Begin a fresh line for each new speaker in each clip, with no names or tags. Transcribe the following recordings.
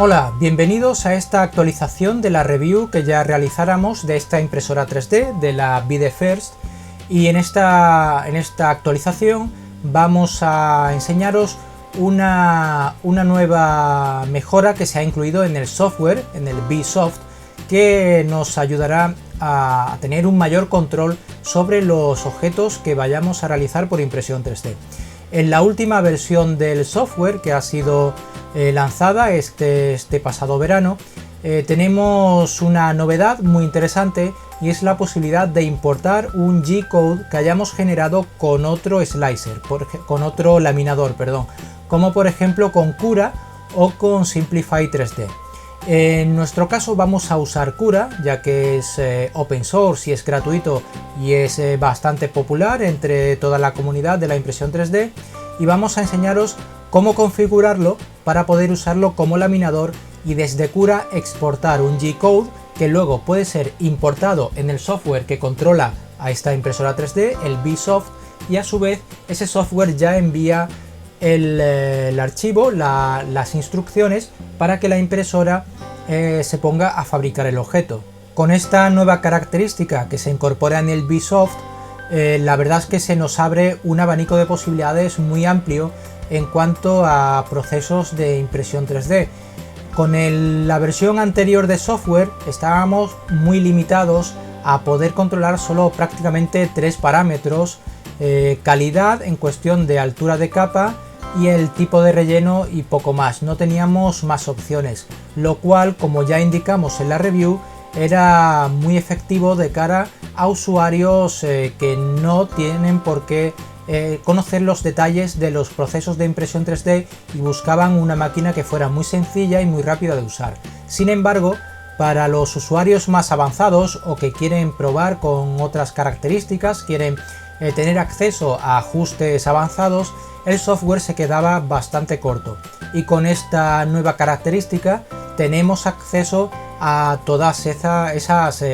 Hola, bienvenidos a esta actualización de la review que ya realizáramos de esta impresora 3D de la Be The First, y en esta actualización vamos a enseñaros una nueva mejora que se ha incluido en el software, en el BeSoft, que nos ayudará a tener un mayor control sobre los objetos que vayamos a realizar por impresión 3D. En la última versión del software que ha sido lanzada este pasado verano, tenemos una novedad muy interesante, y es la posibilidad de importar un G-code que hayamos generado con otro slicer, con otro laminador, como por ejemplo con Cura o con Simplify 3D. En nuestro caso vamos a usar Cura, ya que es open source y es gratuito y es bastante popular entre toda la comunidad de la impresión 3D, y vamos a enseñaros cómo configurarlo para poder usarlo como laminador y desde Cura exportar un G-code que luego puede ser importado en el software que controla a esta impresora 3D, el BeSoft, y a su vez ese software ya envía el archivo, las instrucciones para que la impresora se ponga a fabricar el objeto. Con esta nueva característica que se incorpora en el BeSoft, la verdad es que se nos abre un abanico de posibilidades muy amplio en cuanto a procesos de impresión 3D. Con la versión anterior de software estábamos muy limitados a poder controlar solo prácticamente tres parámetros: calidad en cuestión de altura de capa y el tipo de relleno, y poco más. No teníamos más opciones, lo cual, como ya indicamos en la review, era muy efectivo de cara a usuarios que no tienen por qué conocer los detalles de los procesos de impresión 3D y buscaban una máquina que fuera muy sencilla y muy rápida de usar. Sin embargo, para los usuarios más avanzados o que quieren probar con otras características, quieren tener acceso a ajustes avanzados, el software se quedaba bastante corto, y con esta nueva característica tenemos acceso a todas esas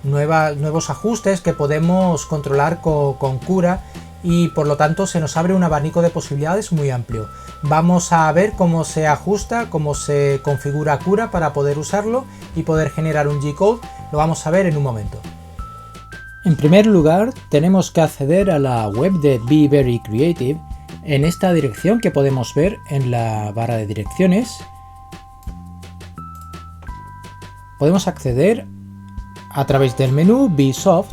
nuevos ajustes que podemos controlar con Cura, y por lo tanto se nos abre un abanico de posibilidades muy amplio. Vamos a ver cómo se ajusta, cómo se configura Cura para poder usarlo y poder generar un G-code. Lo vamos a ver en un momento. En primer lugar, tenemos que acceder a la web de Be Very Creative en esta dirección que podemos ver en la barra de direcciones. Podemos acceder a través del menú BeSoft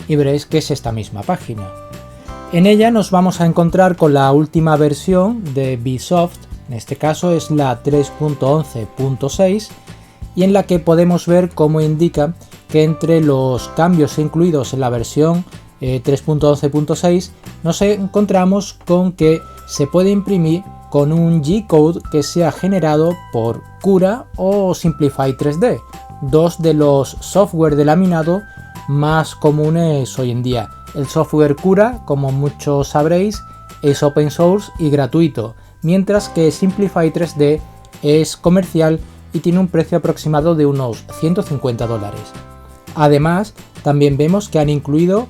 y veréis que es esta misma página. En ella nos vamos a encontrar con la última versión de BeSoft, en este caso es la 3.11.6, y en la que podemos ver cómo indica que entre los cambios incluidos en la versión 3.11.6 nos encontramos con que se puede imprimir con un G-code que sea generado por Cura o Simplify 3D, dos de los software de laminado más comunes hoy en día. El software Cura, como muchos sabréis, es open source y gratuito, mientras que Simplify 3D es comercial y tiene un precio aproximado de unos $150. Además, también vemos que han incluido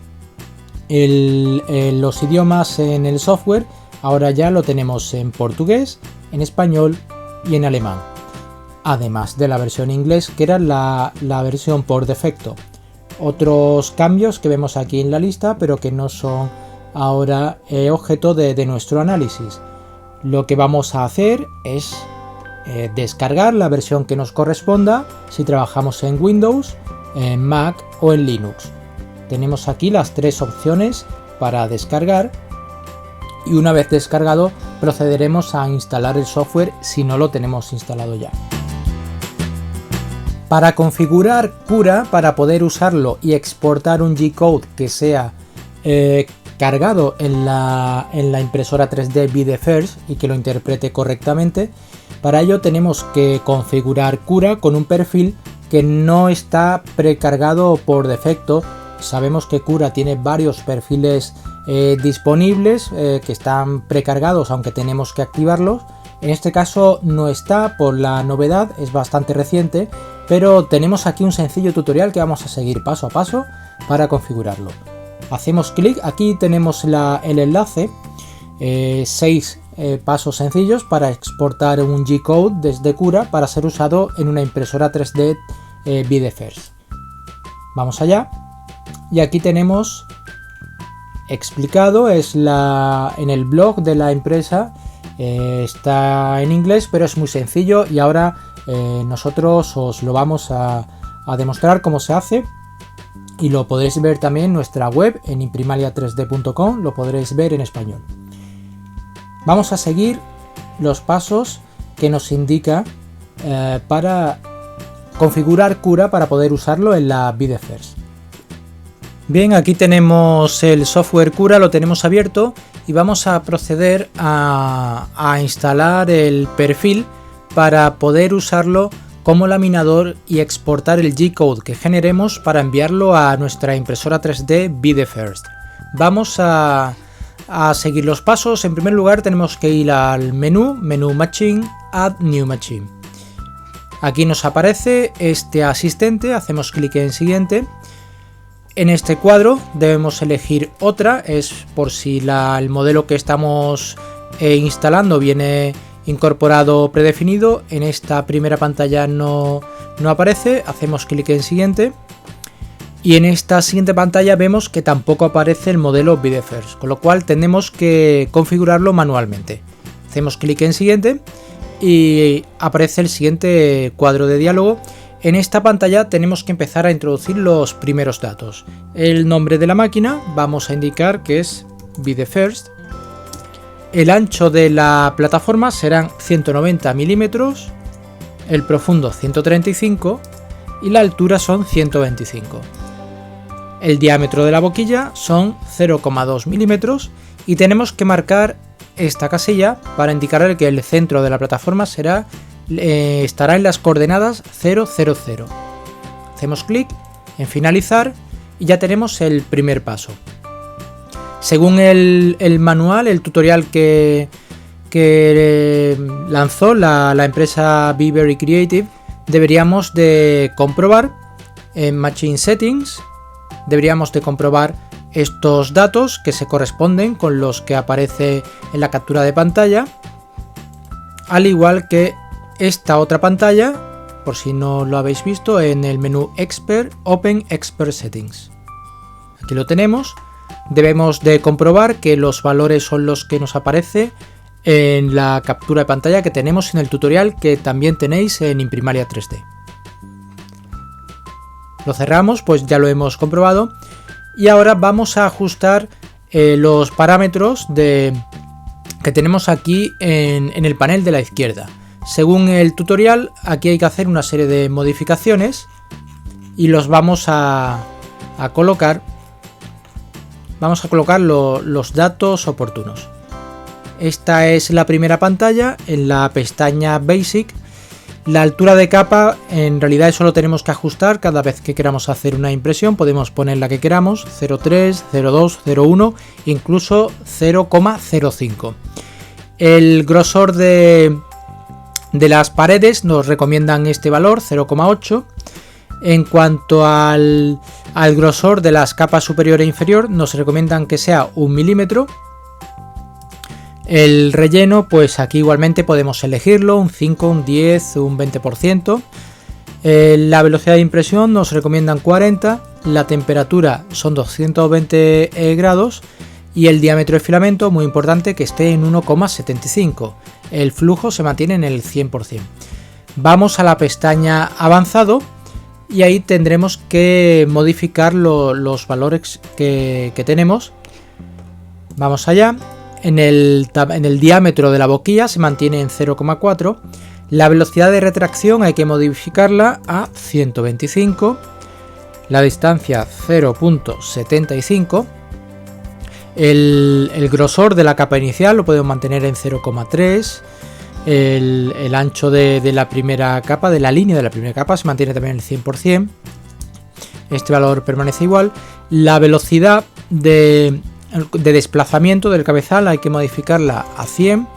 los idiomas en el software. Ahora ya lo tenemos en portugués, en español y en alemán, además de la versión inglés, que era la versión por defecto. Otros cambios que vemos aquí en la lista, pero que no son ahora objeto de nuestro análisis. Lo que vamos a hacer es descargar la versión que nos corresponda, si trabajamos en Windows, en Mac o en Linux. Tenemos aquí las tres opciones para descargar, y una vez descargado procederemos a instalar el software si no lo tenemos instalado ya. Para configurar Cura, para poder usarlo y exportar un G-code que sea cargado en la impresora 3D Be The First y que lo interprete correctamente, para ello tenemos que configurar Cura con un perfil que no está precargado por defecto. Sabemos que Cura tiene varios perfiles disponibles que están precargados, aunque tenemos que activarlos. En este caso no está por la novedad, es bastante reciente, pero tenemos aquí un sencillo tutorial que vamos a seguir paso a paso para configurarlo. Hacemos clic, aquí tenemos el enlace 6 pasos sencillos para exportar un G-code desde Cura para ser usado en una impresora 3D Be The First. Vamos allá, y aquí tenemos explicado, en el blog de la empresa, está en inglés pero es muy sencillo, y ahora nosotros os lo vamos a demostrar cómo se hace, y lo podréis ver también en nuestra web en imprimalia3d.com, lo podréis ver en español. Vamos a seguir los pasos que nos indica para configurar Cura para poder usarlo en la Be The First. Bien, aquí tenemos el software Cura, lo tenemos abierto y vamos a proceder a instalar el perfil para poder usarlo como laminador y exportar el G-code que generemos para enviarlo a nuestra impresora 3D Be The First. Vamos a seguir los pasos. En primer lugar tenemos que ir al menú Machine, Add New Machine. Aquí nos aparece este asistente, hacemos clic en siguiente. En este cuadro debemos elegir otra, es por si el modelo que estamos instalando viene incorporado predefinido. En esta primera pantalla no aparece, hacemos clic en siguiente. Y en esta siguiente pantalla vemos que tampoco aparece el modelo Be The First, con lo cual tenemos que configurarlo manualmente. Hacemos clic en siguiente y aparece el siguiente cuadro de diálogo. En esta pantalla tenemos que empezar a introducir los primeros datos. El nombre de la máquina, vamos a indicar que es Be The First. El ancho de la plataforma serán 190 milímetros, el profundo 135 y la altura son 125. El diámetro de la boquilla son 0,2 milímetros y tenemos que marcar esta casilla para indicar que el centro de la plataforma estará en las coordenadas 000. Hacemos clic en finalizar y ya tenemos el primer paso. Según el manual, el tutorial que lanzó la empresa Be Very Creative, deberíamos de comprobar en Machine Settings, deberíamos de comprobar estos datos que se corresponden con los que aparece en la captura de pantalla, al igual que esta otra pantalla, por si no lo habéis visto, en el menú Expert, Open Expert Settings. Aquí lo tenemos. Debemos de comprobar que los valores son los que nos aparece en la captura de pantalla que tenemos en el tutorial, que también tenéis en Imprimalia 3D. Lo cerramos, pues ya lo hemos comprobado. Y ahora vamos a ajustar los parámetros que tenemos aquí en el panel de la izquierda. Según el tutorial, aquí hay que hacer una serie de modificaciones y los vamos a colocar. Vamos a colocar los datos oportunos. Esta es la primera pantalla. En la pestaña Basic, la altura de capa, en realidad eso lo tenemos que ajustar cada vez que queramos hacer una impresión. Podemos poner la que queramos, 0,3, 0,2, 0,1, incluso 0,05. El grosor de las paredes nos recomiendan este valor, 0,8. En cuanto al grosor de las capas superior e inferior, nos recomiendan que sea 1 milímetro. El relleno, pues aquí igualmente podemos elegirlo, un 5, un 10, un 20%. La velocidad de impresión nos recomiendan 40. La temperatura son 220 grados. Y el diámetro de filamento, muy importante, que esté en 1,75. El flujo se mantiene en el 100%. Vamos a la pestaña Avanzado. Y ahí tendremos que modificar los valores que tenemos. Vamos allá. En el diámetro de la boquilla se mantiene en 0,4. La velocidad de retracción hay que modificarla a 125. La distancia 0,75. El grosor de la capa inicial lo podemos mantener en 0,3. El ancho de la primera capa, de la línea de la primera capa, se mantiene también en el 100%. Este valor permanece igual. La velocidad de desplazamiento del cabezal hay que modificarla a 100.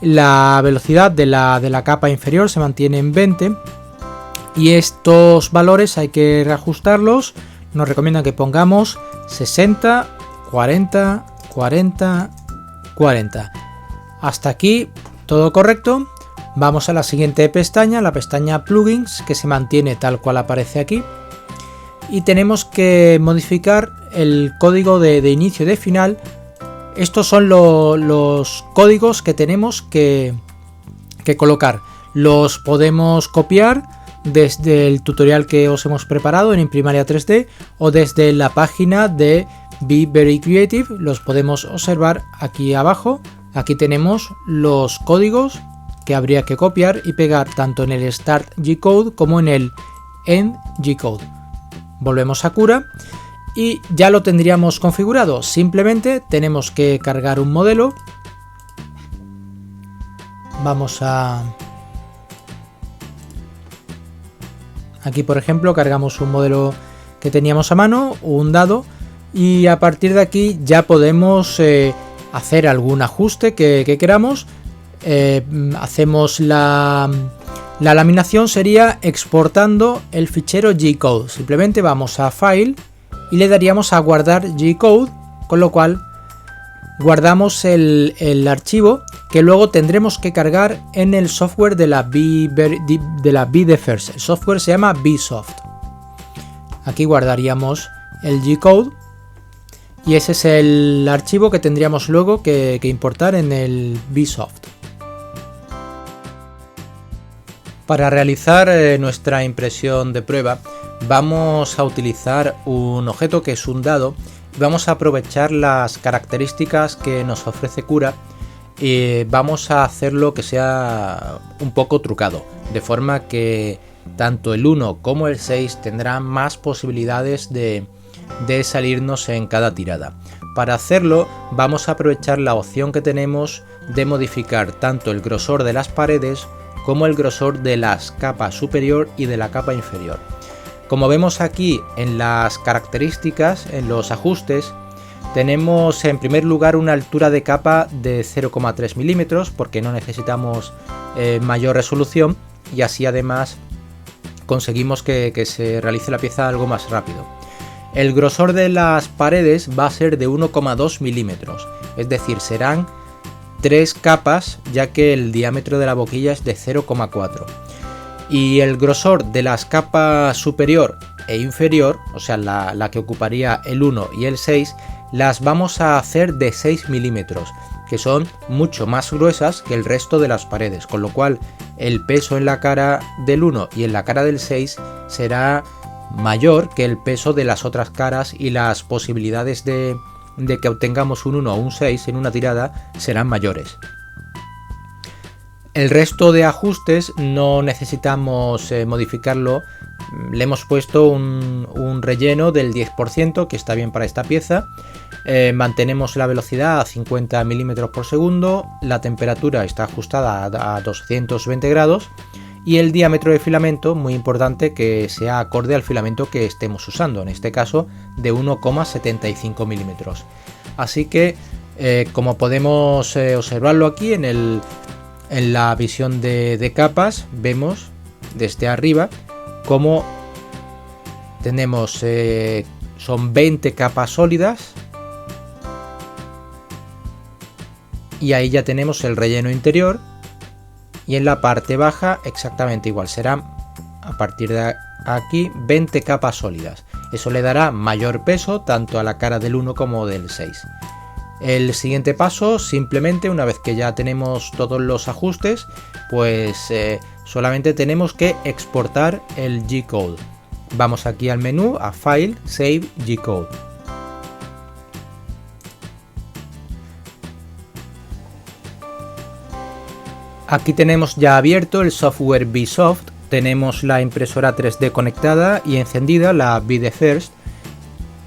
La velocidad de la capa inferior se mantiene en 20. Y estos valores hay que reajustarlos. Nos recomiendan que pongamos 60, 40, 40 40. Hasta aquí todo correcto. Vamos a la siguiente pestaña, la pestaña plugins, que se mantiene tal cual aparece aquí. Y tenemos que modificar el código de inicio y de final. Estos son los códigos que tenemos que colocar. Los podemos copiar desde el tutorial que os hemos preparado en Imprimaria 3D o desde la página de Be Very Creative. Los podemos observar aquí abajo. Aquí tenemos los códigos que habría que copiar y pegar tanto en el Start G-Code como en el End G-Code. Volvemos a Cura y ya lo tendríamos configurado. Simplemente tenemos que cargar un modelo. Vamos a... Aquí, por ejemplo, cargamos un modelo que teníamos a mano, un dado, y a partir de aquí ya podemos hacer algún ajuste que queramos. Hacemos la laminación, sería exportando el fichero G-Code. Simplemente vamos a File y le daríamos a guardar G-Code, con lo cual guardamos el archivo que luego tendremos que cargar en el software de la BeDeFirst. El software se llama BSoft. Aquí guardaríamos el G-Code y ese es el archivo que tendríamos luego que importar en el BSoft. Para realizar nuestra impresión de prueba vamos a utilizar un objeto que es un dado y vamos a aprovechar las características que nos ofrece Cura y vamos a hacerlo que sea un poco trucado, de forma que tanto el 1 como el 6 tendrán más posibilidades de salirnos en cada tirada. Para hacerlo vamos a aprovechar la opción que tenemos de modificar tanto el grosor de las paredes como el grosor de las capas superior y de la capa inferior. Como vemos aquí en las características, en los ajustes, tenemos en primer lugar una altura de capa de 0,3 milímetros porque no necesitamos mayor resolución y así además conseguimos que se realice la pieza algo más rápido. El grosor de las paredes va a ser de 1,2 milímetros, es decir, serán 3 capas ya que el diámetro de la boquilla es de 0,4. Y el grosor de las capas superior e inferior, o sea la que ocuparía el 1 y el 6, las vamos a hacer de 6 milímetros, que son mucho más gruesas que el resto de las paredes, con lo cual el peso en la cara del 1 y en la cara del 6 será mayor que el peso de las otras caras y las posibilidades de que obtengamos un 1 o un 6 en una tirada serán mayores. El resto de ajustes no necesitamos modificarlo. Le hemos puesto un relleno del 10% que está bien para esta pieza. Mantenemos la velocidad a 50 milímetros por segundo, la temperatura está ajustada a 220 grados y el diámetro de filamento, muy importante que sea acorde al filamento que estemos usando, en este caso de 1,75 milímetros. Así que como podemos observarlo aquí en la visión de capas, vemos desde arriba como tenemos son 20 capas sólidas y ahí ya tenemos el relleno interior. Y en la parte baja exactamente igual, serán a partir de aquí 20 capas sólidas. Eso le dará mayor peso tanto a la cara del 1 como del 6. El siguiente paso, simplemente una vez que ya tenemos todos los ajustes, pues solamente tenemos que exportar el G-Code. Vamos aquí al menú, a File, Save G-Code. Aquí tenemos ya abierto el software BSoft, tenemos la impresora 3D conectada y encendida, la BeDeFirst,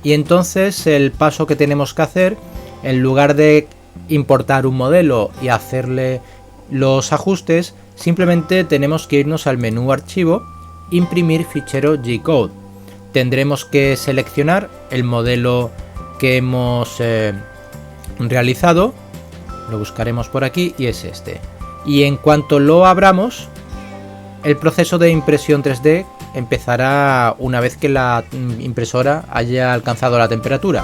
y entonces el paso que tenemos que hacer, en lugar de importar un modelo y hacerle los ajustes, simplemente tenemos que irnos al menú Archivo, Imprimir fichero G-Code. Tendremos que seleccionar el modelo que hemos realizado, lo buscaremos por aquí y es este. Y en cuanto lo abramos, el proceso de impresión 3D empezará una vez que la impresora haya alcanzado la temperatura.